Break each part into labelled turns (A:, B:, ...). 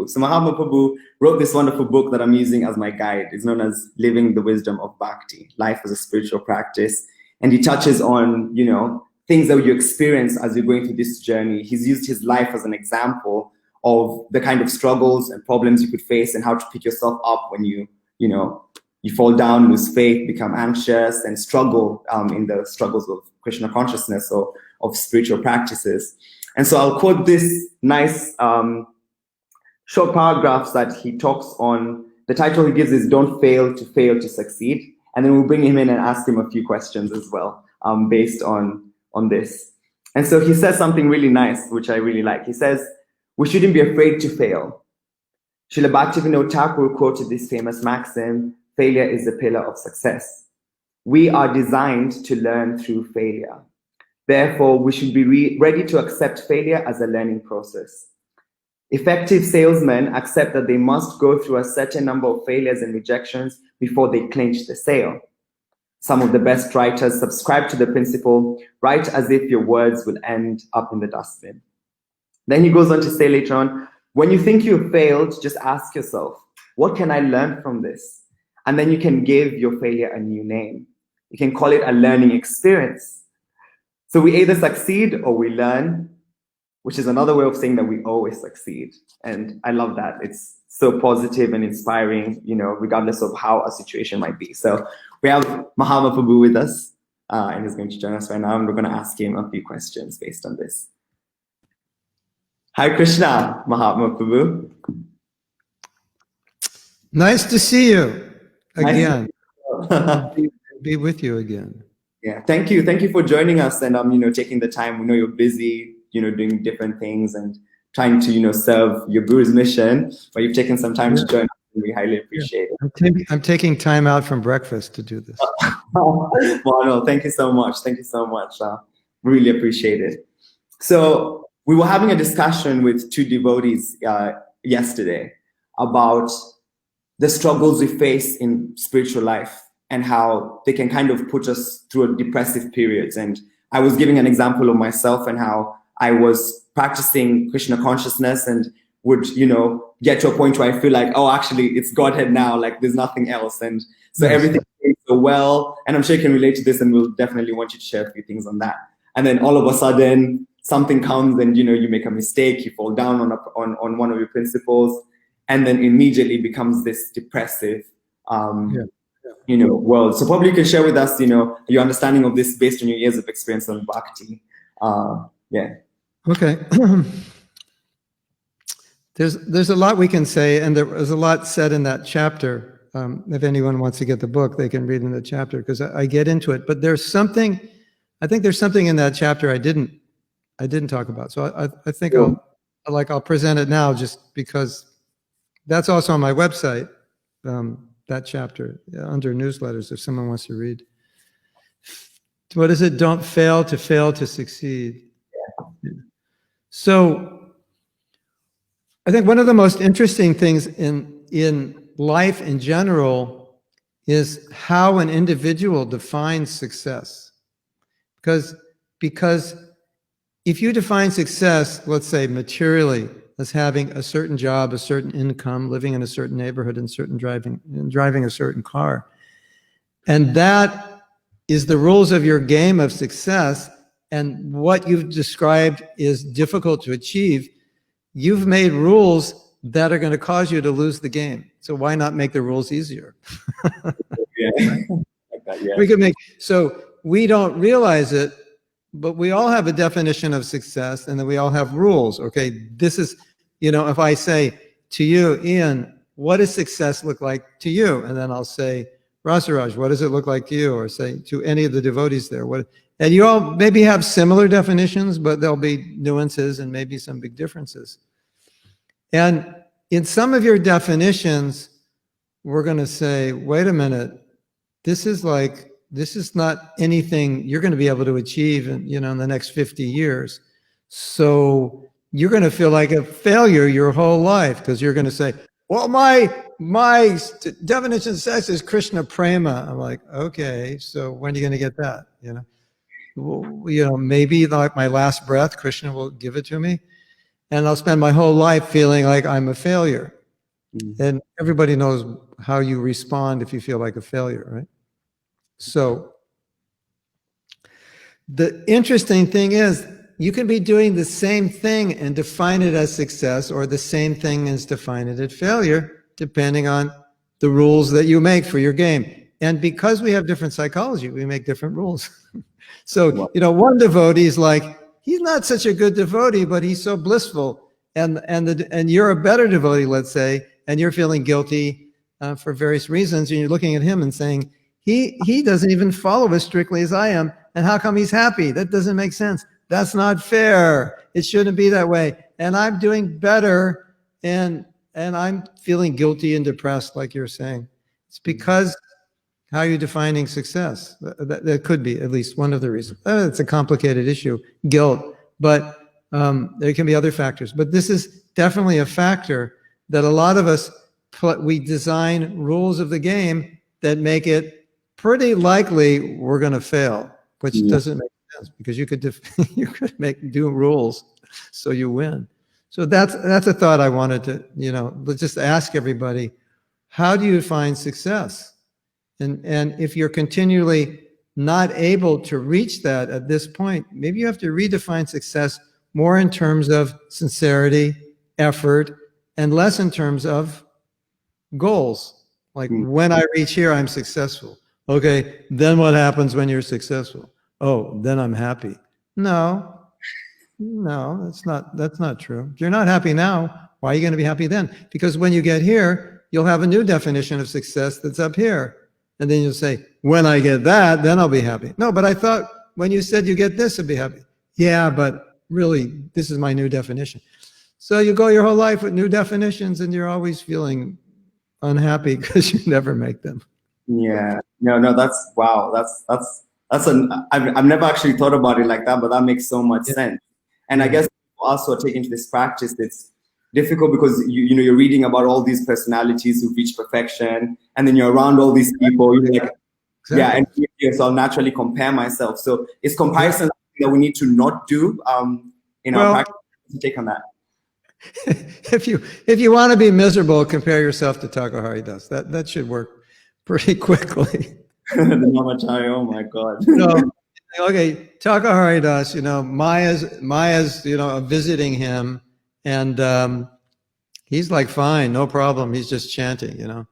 A: Prabhu. So Mahatma Prabhu wrote this wonderful book that I'm using as my guide. It's known as Living the Wisdom of Bhakti, Life as a Spiritual Practice. And he touches on, things that you experience as you're going through this journey. He's used his life as an example of the kind of struggles and problems you could face and how to pick yourself up when you fall down, lose faith, become anxious, and struggle in the struggles of Krishna consciousness or of spiritual practices. And so I'll quote this nice short paragraphs that he talks on. The title he gives is Don't Fail to Succeed. And then we'll bring him in and ask him a few questions as well based on this. And so he says something really nice, which I really like. He says, we shouldn't be afraid to fail. Srila Bhaktivinoda Thakur quoted this famous maxim, failure is the pillar of success. We are designed to learn through failure. Therefore, we should be ready to accept failure as a learning process. Effective salesmen accept that they must go through a certain number of failures and rejections before they clinch the sale. Some of the best writers subscribe to the principle, write as if your words will end up in the dustbin. Then he goes on to say later on, when you think you've failed, just ask yourself, what can I learn from this? And then you can give your failure a new name. You can call it a learning experience. So we either succeed or we learn, which is another way of saying that we always succeed. And I love that. It's so positive and inspiring, regardless of how a situation might be. So we have Mahatma Prabhu with us, and he's going to join us right now, and we're going to ask him a few questions based on this. Hi, Krishna, Mahatma Prabhu.
B: Nice to see you again. Be with you again.
A: Yeah, thank you. Thank you for joining us and taking the time. We know you're busy, doing different things and trying to, serve your Guru's mission, but you've taken some time to join us, and we highly appreciate it.
B: I'm taking time out from breakfast to do this.
A: Well, no, thank you so much. Thank you so much. Really appreciate it. So we were having a discussion with two devotees yesterday about the struggles we face in spiritual life and how they can kind of put us through depressive periods. And I was giving an example of myself and how I was practicing Krishna consciousness and would, get to a point where I feel like, oh, actually, it's Godhead now, like there's nothing else. And so everything is so well. And I'm sure you can relate to this, and we'll definitely want you to share a few things on that. And then all of a sudden, something comes and, you make a mistake, you fall down on one of your principles, and then immediately becomes this depressive world. So probably you can share with us, your understanding of this based on your years of experience on Bhakti.
B: Okay. There's a lot we can say, and there was a lot said in that chapter. If anyone wants to get the book, they can read in the chapter, because I get into it. But I think there's something in that chapter I didn't talk about. So I think I'll present it now, just because that's also on my website, that chapter under newsletters, if someone wants to read. What is it? Don't fail to succeed. Yeah. So I think one of the most interesting things in life in general is how an individual defines success. Because if you define success, let's say materially, as having a certain job, a certain income, living in a certain neighborhood, and driving a certain car, and that is the rules of your game of success, and what you've described is difficult to achieve, you've made rules that are going to cause you to lose the game. So why not make the rules easier? So we don't realize it, but we all have a definition of success, and then we all have rules. Okay, this is, if I say to you, Ian, what does success look like to you? And then I'll say, Rasaraj, what does it look like to you? Or say to any of the devotees there, and you all maybe have similar definitions, but there'll be nuances and maybe some big differences. And in some of your definitions, we're going to say, wait a minute, this is not anything you're going to be able to achieve in the next 50 years. So you're going to feel like a failure your whole life, because you're going to say, well, my definition of sex is Krishna prema. I'm like, okay, so when are you going to get that? Maybe like my last breath, Krishna will give it to me. and I'll spend my whole life feeling like I'm a failure.
A: Mm.
B: And everybody knows how you respond if you feel like a failure, right? So the interesting thing is you can be doing the same thing and define it as success, or the same thing as define it as failure, depending on the rules that you make for your game. And because we have different psychology, we make different rules. So,
A: Wow.
B: one devotee is like, he's not such a good devotee, but he's so blissful. And you're a better devotee, let's say, and you're feeling guilty for various reasons. And you're looking at him and saying, he doesn't even follow as strictly as I am. And how come he's happy? That doesn't make sense. That's not fair. It shouldn't be that way. And I'm doing better, and I'm feeling guilty and depressed, like you're saying. It's because how you're defining success. That could be at least one of the reasons. It's a complicated issue, guilt, but there can be other factors. But this is definitely a factor that a lot of us, we design rules of the game that make it pretty likely we're going to fail, which doesn't make sense, because you could do rules so you win. So that's a thought I wanted to, let's just ask everybody, how do you find success? And if you're continually not able to reach that at this point, maybe you have to redefine success more in terms of sincerity, effort, and less in terms of goals. Like, when I reach here, I'm successful. Okay, then what happens when you're successful? Oh, then I'm happy. No, that's not true. If you're not happy now, why are you going to be happy then? Because when you get here, you'll have a new definition of success that's up here. And then you'll say, when I get that, then I'll be happy. No, but I thought when you said you get this, I'd be happy. Yeah, but really, this is my new definition. So you go your whole life with new definitions, and you're always feeling unhappy because you never make them.
A: Yeah, no, that's wow. I've never actually thought about it like that, but that makes so much sense. And I guess also taking to this practice, it's difficult because you're reading about all these personalities who've reached perfection, and then you're around all these people. You're like,
B: Exactly.
A: so I'll naturally compare myself. So is comparison something that we need to not do in our practice? Take on that.
B: If you want to be miserable, compare yourself to Takahari Das. That should work pretty quickly.
A: The Namachari, oh my God.
B: Okay, Takahari Das, Maya's visiting him, and he's like, fine, no problem. He's just chanting,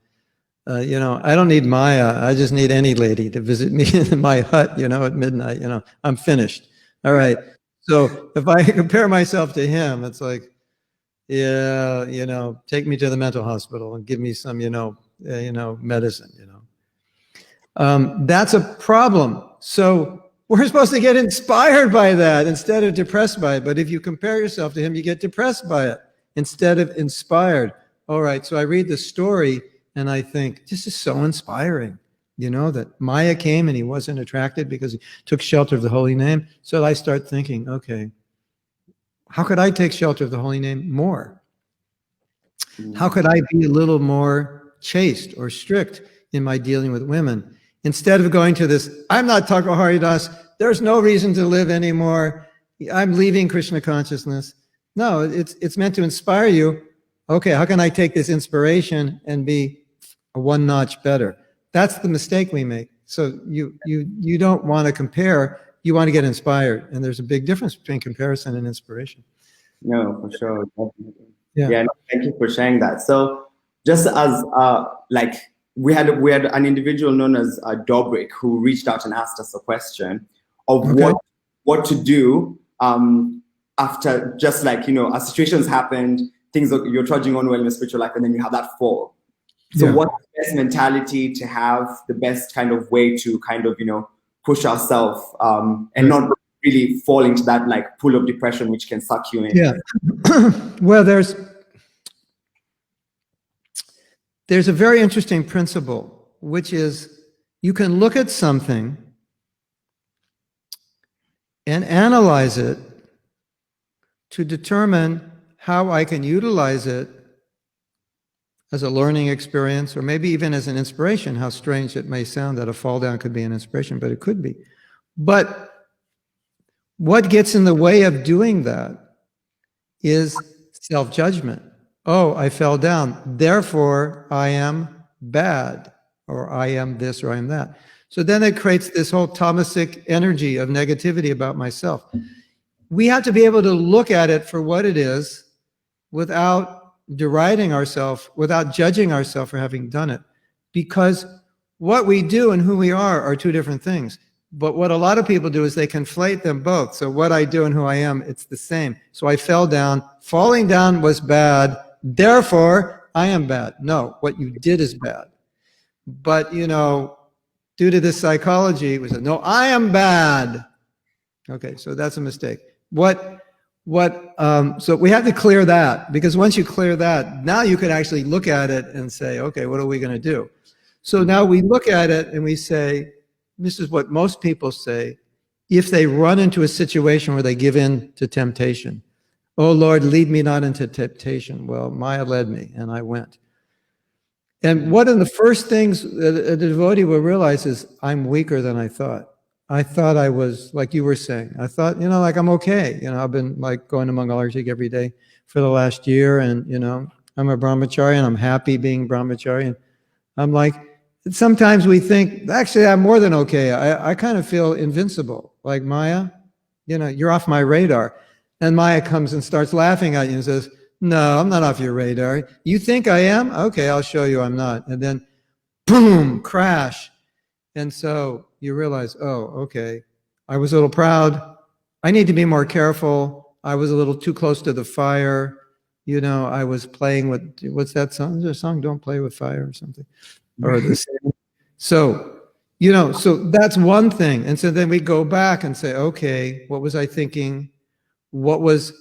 B: I don't need Maya. I just need any lady to visit me in my hut, at midnight. I'm finished. All right. So if I compare myself to him, it's like, take me to the mental hospital and give me some, medicine. That's a problem. So we're supposed to get inspired by that instead of depressed by it. But if you compare yourself to him, you get depressed by it instead of inspired. All right. So I read the story and I think, this is so inspiring, that Maya came and he wasn't attracted because he took shelter of the holy name. So I start thinking, okay, how could I take shelter of the holy name more? How could I be a little more chaste or strict in my dealing with women? Instead of going to this, I'm not Takahari Das, there's no reason to live anymore, I'm leaving Krishna consciousness. No, it's meant to inspire you. Okay, how can I take this inspiration and be a one notch better? That's the mistake we make. So you don't want to compare, you want to get inspired. And there's a big difference between comparison and inspiration.
A: No, for sure. Definitely.
B: Yeah.
A: No, thank you for sharing that. So just as we had an individual known as Dobrik who reached out and asked us a question of what to do after, just as situations happened, things that you're trudging on well in the spiritual life, and then you have that fall. So what's the best mentality to have, the best kind of way to kind of, push ourselves and not really fall into that pool of depression which can suck you in?
B: Yeah. Well, there's a very interesting principle, which is you can look at something and analyze it to determine how I can utilize it as a learning experience, or maybe even as an inspiration. How strange it may sound that a fall down could be an inspiration, but it could be. But what gets in the way of doing that is self-judgment. Oh, I fell down, therefore I am bad, or I am this, or I am that. So then it creates this whole Thomasic energy of negativity about myself. We have to be able to look at it for what it is without deriding ourselves, without judging ourselves for having done it. Because what we do and who we are two different things. But what a lot of people do is they conflate them both. So what I do and who I am, it's the same. So I fell down. Falling down was bad. Therefore, I am bad. No, what you did is bad. But, you know, due to this psychology, we said, no, I am bad. Okay, so that's a mistake. So we have to clear that, because once you clear that, now you can actually look at it and say, okay, what are we going to do? So now we look at it and we say, this is what most people say, if they run into a situation where they give in to temptation. Oh Lord, lead me not into temptation. Well, Maya led me and I went. And one of the first things that a devotee will realize is, I'm weaker than I thought. I thought I was, like you were saying, I thought, you know, like I'm okay. You know, I've been like going to Mangalartik every day for the last year, and, you know, I'm a brahmachari and I'm happy being brahmachari. And I'm like, sometimes we think, actually, I'm more than okay. I kind of feel invincible. Like, Maya, you know, you're off my radar. And Maya comes and starts laughing at you and says, no, I'm not off your radar. You think I am? Okay, I'll show you I'm not. And then, boom, crash. And so you realize, oh, okay, I was a little proud. I need to be more careful. I was a little too close to the fire. You know, I was playing with, what's that song? Is there a song, Don't Play with Fire or something? Or this. So, you know, so that's one thing. And so then we go back and say, okay, what was I thinking? What was,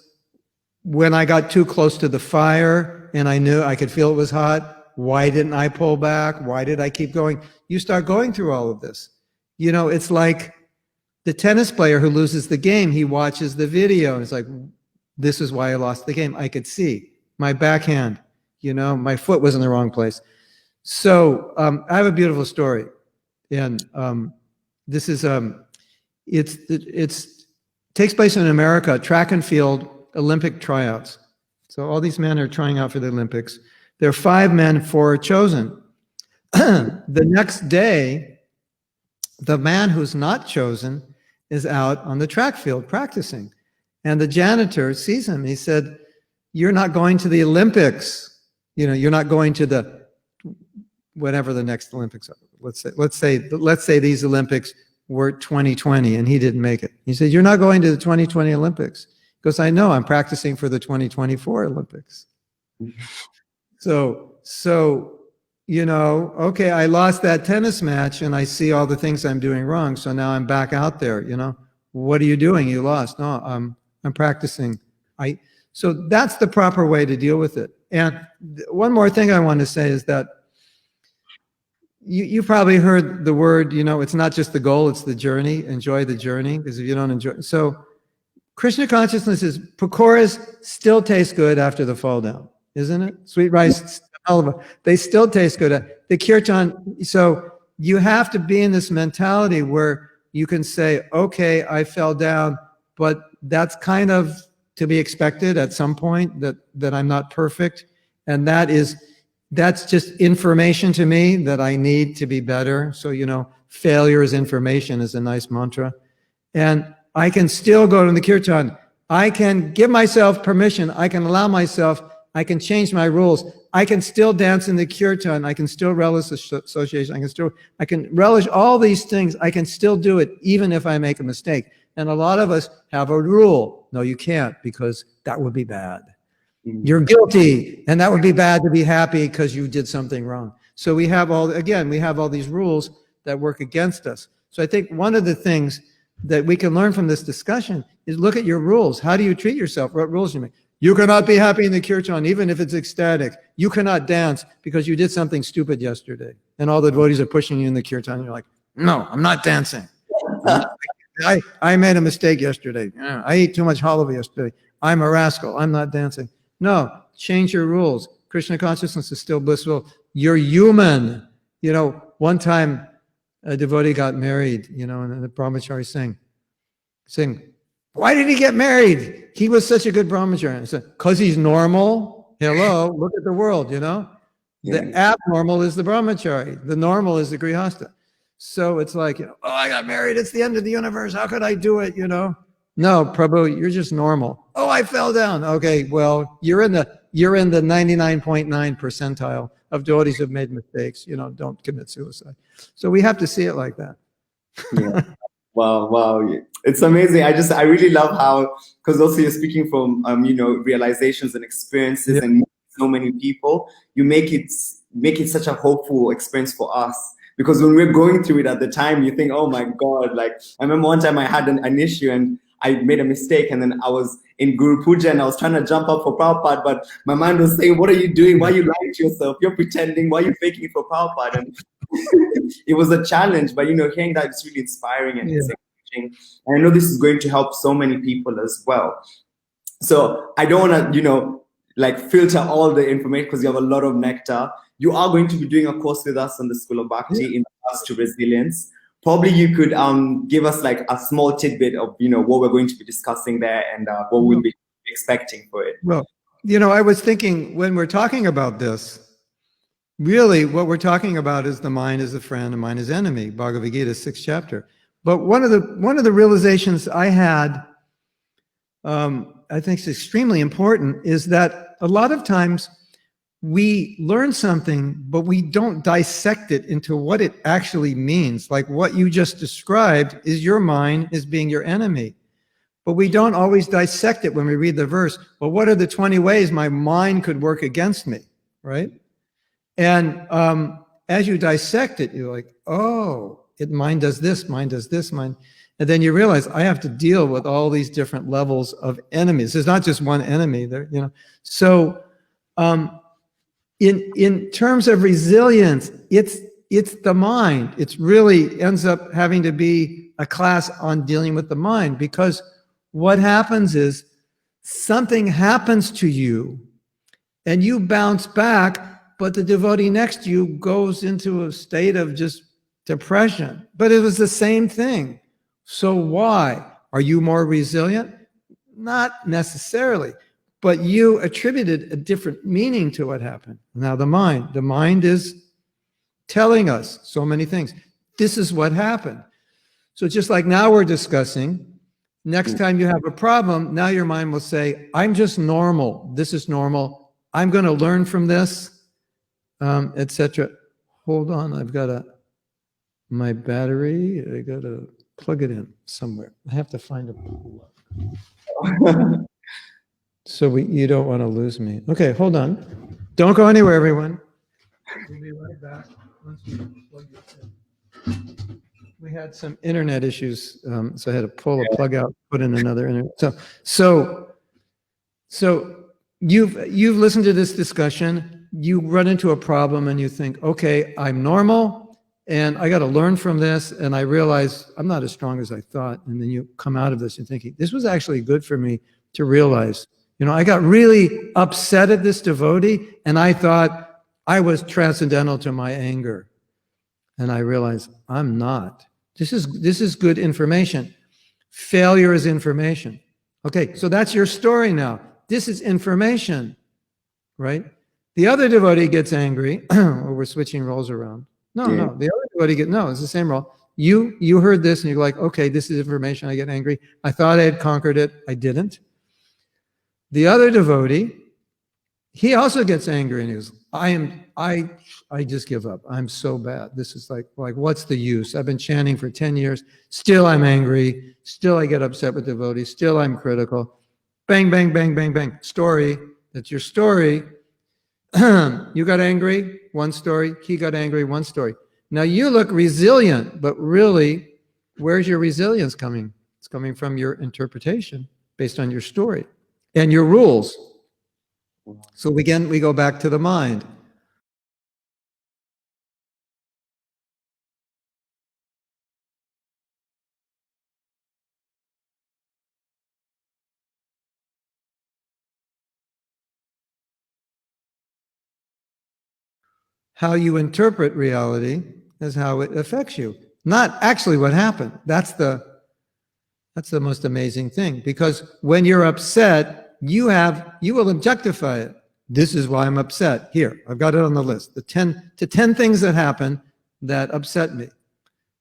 B: when I got too close to the fire and I knew I could feel it was hot, why didn't I pull back? Why did I keep going? You start going through all of this. You know, it's like the tennis player who loses the game. He watches the video and it's like, this is why I lost the game. I could see my backhand, you know, my foot was in the wrong place. So I have a beautiful story, and this is it's takes place in America, track and field Olympic tryouts. So all these men are trying out for the Olympics. There are 5 men, 4 are chosen. The next day, the man who's not chosen is out on the track field practicing, and the janitor sees him. He said, "You're not going to the Olympics. You know, you're not going to the whatever the next Olympics are. Let's say these Olympics were 2020 and he didn't make it." He said, "You're not going to the 2020 Olympics." He goes, "I know, I'm practicing for the 2024 Olympics." So, you know, okay, I lost that tennis match and I see all the things I'm doing wrong. So now I'm back out there, you know, what are you doing? You lost. No, I'm practicing. So that's the proper way to deal with it. And one more thing I want to say is that you probably heard the word, you know, it's not just the goal, it's the journey. Enjoy the journey, because if you don't enjoy, so Krishna consciousness is, pakoras still taste good after the fall down, isn't it? Sweet rice, halva, they still taste good. The kirtan, so you have to be in this mentality where you can say, okay, I fell down, but that's kind of to be expected at some point, that I'm not perfect. And that's just information to me that I need to be better. So, you know, failure is information is a nice mantra. And I can still go to the kirtan. I can give myself permission. I can allow myself, I can change my rules. I can still dance in the kirtan. I can still relish association. I can relish all these things. I can still do it even if I make a mistake. And a lot of us have a rule. No, you can't, because that would be bad. You're guilty, and that would be bad to be happy because you did something wrong. So we have all these rules that work against us. So I think one of the things that we can learn from this discussion is look at your rules. How do you treat yourself? What rules do you make? You cannot be happy in the kirtan, even if it's ecstatic. You cannot dance because you did something stupid yesterday. And all the devotees are pushing you in the kirtan. And you're like, no, I'm not dancing. I made a mistake yesterday. I ate too much halva yesterday. I'm a rascal. I'm not dancing. No, change your rules. Krishna consciousness is still blissful. You're human. You know, one time a devotee got married, you know, and the brahmachari sing, Why did he get married? He was such a good brahmachari. I said, because he's normal. Hello, look at the world, you know? The abnormal is the brahmachari. The normal is the grihastha. So it's like, you know, oh, I got married. It's the end of the universe. How could I do it, you know? No, Prabhu, you're just normal. Oh, I fell down. Okay, well, you're in the 99.9 percentile of devotees who've made mistakes. You know, don't commit suicide. So we have to see it like that.
A: Yeah. Wow. It's amazing. I really love how, because also you're speaking from, realizations and experiences and so many people, you make it such a hopeful experience for us. Because when we're going through it at the time, you think, oh my God, like I remember one time I had an issue and I made a mistake, and then I was in Guru Puja and I was trying to jump up for Prabhupada, but my mind was saying, what are you doing? Why are you lying to yourself? You're pretending. Why are you faking it for Prabhupada? And it was a challenge, but hearing that is really inspiring and it's encouraging. And I know this is going to help so many people as well. So I don't want to, like filter all the information because you have a lot of nectar. You are going to be doing a course with us on the School of Bhakti in regards to resilience. Probably you could give us like a small tidbit of what we're going to be discussing there and what we'll be expecting for it.
B: Well, I was thinking when we're talking about this, really what we're talking about is the mind is a friend and mind is enemy, Bhagavad Gita, 6th chapter. But one of the realizations I had, I think is extremely important, is that a lot of times we learn something, but we don't dissect it into what it actually means. Like what you just described is your mind is being your enemy. But we don't always dissect it when we read the verse. Well, what are the 20 ways my mind could work against me, right? And as you dissect it, you're like, oh, mind does this, mind does this, mind. And then you realize I have to deal with all these different levels of enemies. There's not just one enemy there, So in terms of resilience, it's the mind. It's really ends up having to be a class on dealing with the mind, because what happens is something happens to you and you bounce back, but the devotee next to you goes into a state of just depression. But it was the same thing. So why? Are you more resilient? Not necessarily, but you attributed a different meaning to what happened. Now the mind is telling us so many things. This is what happened. So just like now we're discussing, next time you have a problem, now your mind will say, I'm just normal. This is normal. I'm going to learn from this, etc. Hold on, I've got my battery. I got to plug it in somewhere. I have to find a plug. So you don't want to lose me. Okay, hold on. Don't go anywhere, everyone. We'll be right back once we plug this in. We had some internet issues, so I had to pull a plug out, put in another internet. So you've listened to this discussion. You run into a problem and you think, okay, I'm normal and I got to learn from this. And I realize I'm not as strong as I thought. And then you come out of this and thinking, this was actually good for me to realize. I got really upset at this devotee and I thought I was transcendental to my anger. And I realized I'm not. This is good information. Failure is information. Okay, so that's your story now. This is information, right? The other devotee gets angry, or we're switching roles around. No, the other devotee it's the same role. You heard this and you're like, okay, this is information. I get angry. I thought I had conquered it. I didn't. The other devotee, he also gets angry and he goes, I just give up. I'm so bad. This is like what's the use? I've been chanting for 10 years. Still I'm angry. Still I get upset with devotees. Still I'm critical. Bang, bang, bang, bang, bang. Story. That's your story. You got angry, one story. He got angry, one story. Now you look resilient, but really, where's your resilience coming? It's coming from your interpretation based on your story and your rules. So again, we go back to the mind. How you interpret reality is how it affects you, not actually what happened. That's the That's the most amazing thing, because when you're upset, you will objectify it. This is why I'm upset. Here, I've got it on the list. The 10 things that happened that upset me.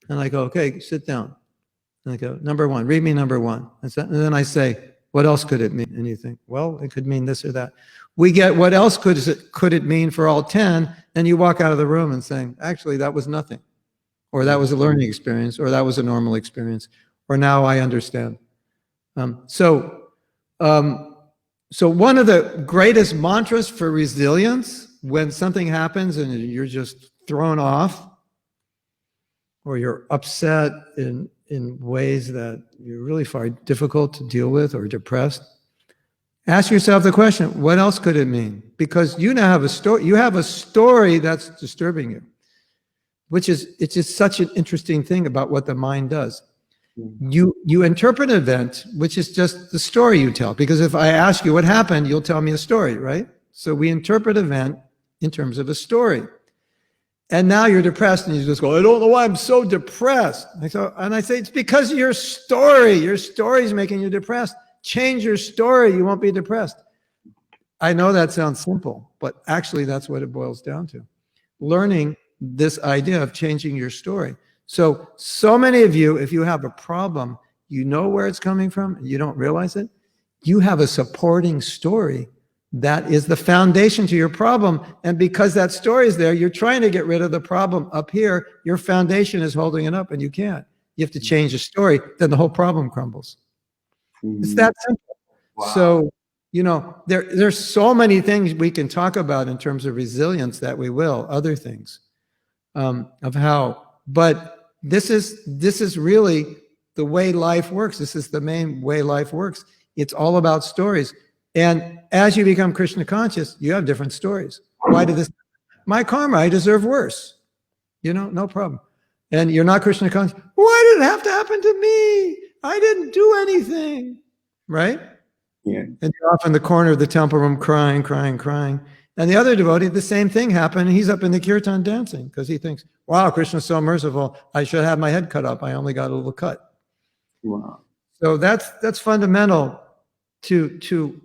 B: And I go, okay, sit down. And I go, number one, read me number one. And then I say, what else could it mean? And you think, well, it could mean this or that. We get, what else could it mean for all 10? And you walk out of the room and saying, actually, that was nothing. Or that was a learning experience, or that was a normal experience, or now I understand. So one of the greatest mantras for resilience, when something happens and you're just thrown off, or you're upset in ways that you really find difficult to deal with, or depressed, ask yourself the question, what else could it mean? Because you now have a story. You have a story that's disturbing you, it's just such an interesting thing about what the mind does. You interpret an event, which is just the story you tell. Because if I ask you what happened, you'll tell me a story, right? So we interpret event in terms of a story. And now you're depressed, and you just go, I don't know why I'm so depressed. And I say, it's because of your story. Your story is making you depressed. Change your story, you won't be depressed. I know that sounds simple, but actually that's what it boils down to. Learning this idea of changing your story. So many of you, if you have a problem, you know where it's coming from, and you don't realize it. You have a supporting story that is the foundation to your problem. And because that story is there, you're trying to get rid of the problem up here. Your foundation is holding it up, and you can't. You have to change the story, then the whole problem crumbles. It's that simple. Wow. So, there's so many things we can talk about in terms of resilience that we will, other things of how, but this is really the way life works. This is the main way life works. It's all about stories. And as you become Krishna conscious, you have different stories. Why did this? My karma, I deserve worse. No problem. And you're not Krishna conscious. Why did it have to happen to me? I didn't do anything. Right?
A: Yeah.
B: And you're off in the corner of the temple room crying. And the other devotee, the same thing happened. And he's up in the kirtan dancing because he thinks, wow, Krishna's so merciful. I should have my head cut up. I only got a little cut.
A: Wow.
B: So that's fundamental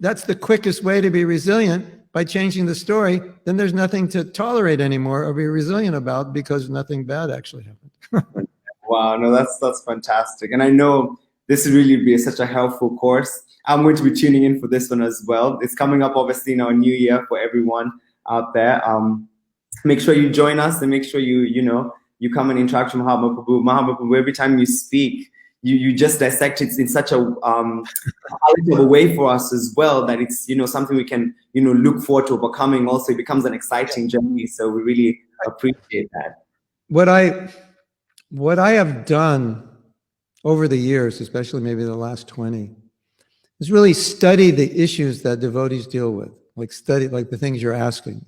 B: that's the quickest way to be resilient, by changing the story. Then there's nothing to tolerate anymore or be resilient about, because nothing bad actually happened.
A: Wow, no, that's fantastic. And I know this will really be such a helpful course. I'm going to be tuning in for this one as well. It's coming up obviously in our new year for everyone out there. Make sure you join us, and make sure you come and interact with Mahatma Prabhu. Mahatma Prabhu, every time you speak, you just dissect it in such a palatable way for us as well, that it's something we can look forward to overcoming. Also, it becomes an exciting journey. So we really appreciate that.
B: What I have done over the years, especially maybe the last 20, is really study the issues that devotees deal with. Study the things you're asking.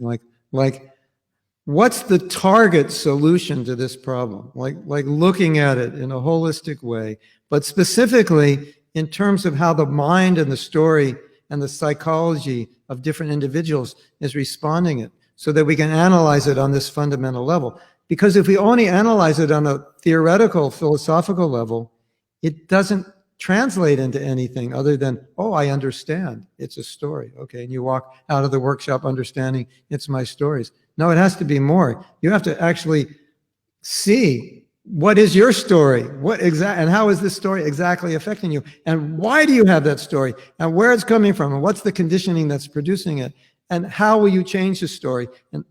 B: What's the target solution to this problem? Looking at it in a holistic way, but specifically in terms of how the mind and the story and the psychology of different individuals is responding it, so that we can analyze it on this fundamental level. Because if we only analyze it on a theoretical, philosophical level, it doesn't translate into anything other than, oh, I understand. It's a story. Okay, and you walk out of the workshop understanding it's my stories. No, it has to be more. You have to actually see, what is your story? And how is this story exactly affecting you? And why do you have that story? And where it's coming from? And what's the conditioning that's producing it? And how will you change the story? And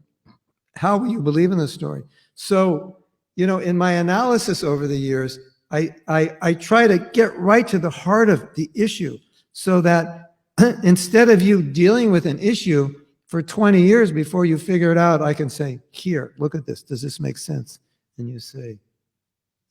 B: how will you believe in the story? So, in my analysis over the years, I try to get right to the heart of the issue, so that instead of you dealing with an issue for 20 years before you figure it out, I can say, here, look at this. Does this make sense? And you say,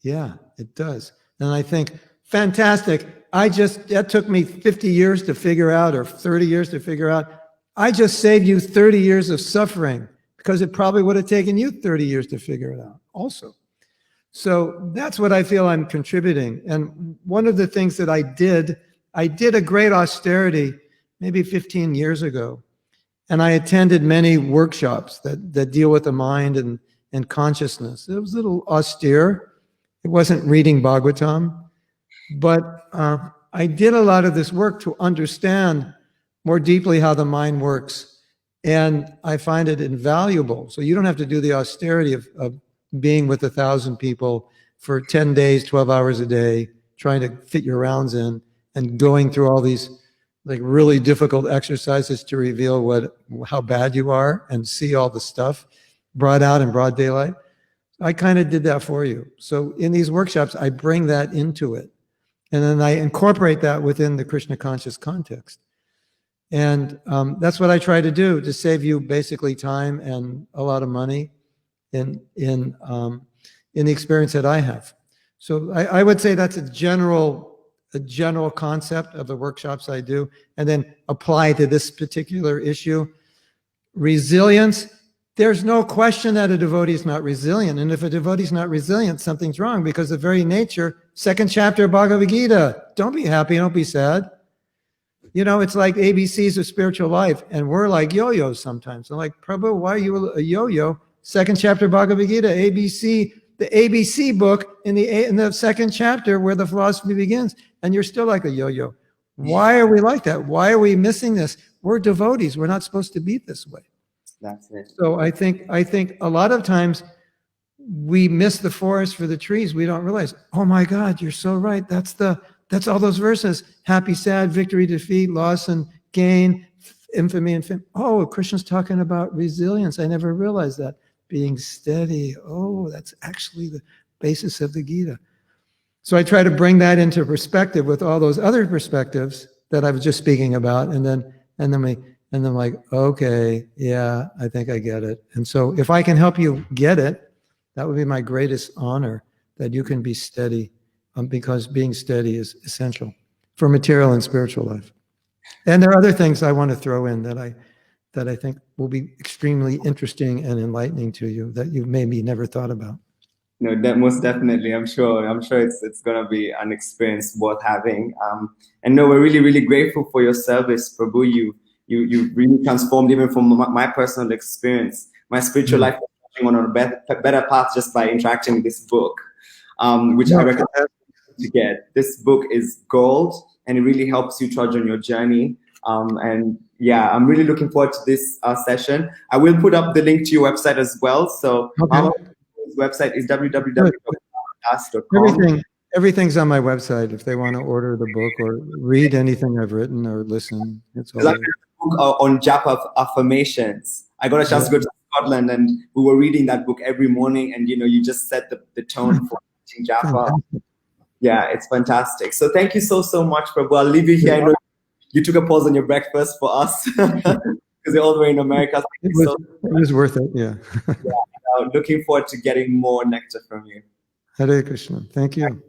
B: yeah, it does. And I think, fantastic. That took me 50 years to figure out, or 30 years to figure out. I just saved you 30 years of suffering, because it probably would have taken you 30 years to figure it out also. So that's what I feel I'm contributing. And one of the things that I did a great austerity maybe 15 years ago. And I attended many workshops that deal with the mind and consciousness. It was a little austere. It wasn't reading Bhagavatam. But I did a lot of this work to understand more deeply how the mind works. And I find it invaluable. So you don't have to do the austerity of being with 1,000 people for 10 days, 12 hours a day, trying to fit your rounds in and going through all these like really difficult exercises to reveal how bad you are and see all the stuff brought out in broad daylight. I kind of did that for you. So in these workshops, I bring that into it. And then I incorporate that within the Krishna conscious context. And that's what I try to do to save you basically time and a lot of money in the experience that I have. So I would say that's a general concept of the workshops I do, and then apply to this particular issue. Resilience. There's no question that a devotee is not resilient. And if a devotee is not resilient, something's wrong, because the very nature, second chapter of Bhagavad Gita, don't be happy, don't be sad. You know, it's like ABCs of spiritual life. And we're like yo-yos sometimes. I'm like, Prabhu, why are you a yo-yo? Second chapter of Bhagavad Gita, ABC, the ABC book in the second chapter where the philosophy begins. And you're still like a yo-yo. Why are we like that? Why are we missing this? We're devotees. We're not supposed to be this way.
A: That's it.
B: So I think a lot of times we miss the forest for the trees. We don't realize, oh my God, you're so right. That's all those verses. Happy, sad, victory, defeat, loss and gain, infamy and fame. Oh, Krishna's talking about resilience. I never realized that. Being steady. Oh, that's actually the basis of the Gita. So I try to bring that into perspective with all those other perspectives that I was just speaking about. And then I'm like, okay, yeah, I think I get it. And so if I can help you get it, that would be my greatest honor, that you can be steady, because being steady is essential for material and spiritual life. And there are other things I want to throw in that I think will be extremely interesting and enlightening to you that you maybe never thought about.
A: No, that most definitely. I'm sure it's gonna be an experience worth having. And no, we're really, really grateful for your service, Prabhu. You really transformed even from my personal experience. My spiritual life was on a better path just by interacting with this book, which I recommend to get. This book is gold, and it really helps you trudge on your journey. And yeah, I'm really looking forward to this session. I will put up the link to your website as well. So Mama Prabhu's website is www.das.com.
B: Everything's on my website if they want to order the book or read anything I've written or listen. It's all
A: like a book on japa affirmations. I got a chance to go to Scotland, and we were reading that book every morning, and you just set the tone for teaching japa. Yeah, it's fantastic. So thank you so much, Prabhu. I'll leave you here. I know you took a pause on your breakfast for us because you're all the way in America.
B: It was worth it, yeah.
A: Looking forward to getting more nectar from you.
B: Hare Krishna. Thank you.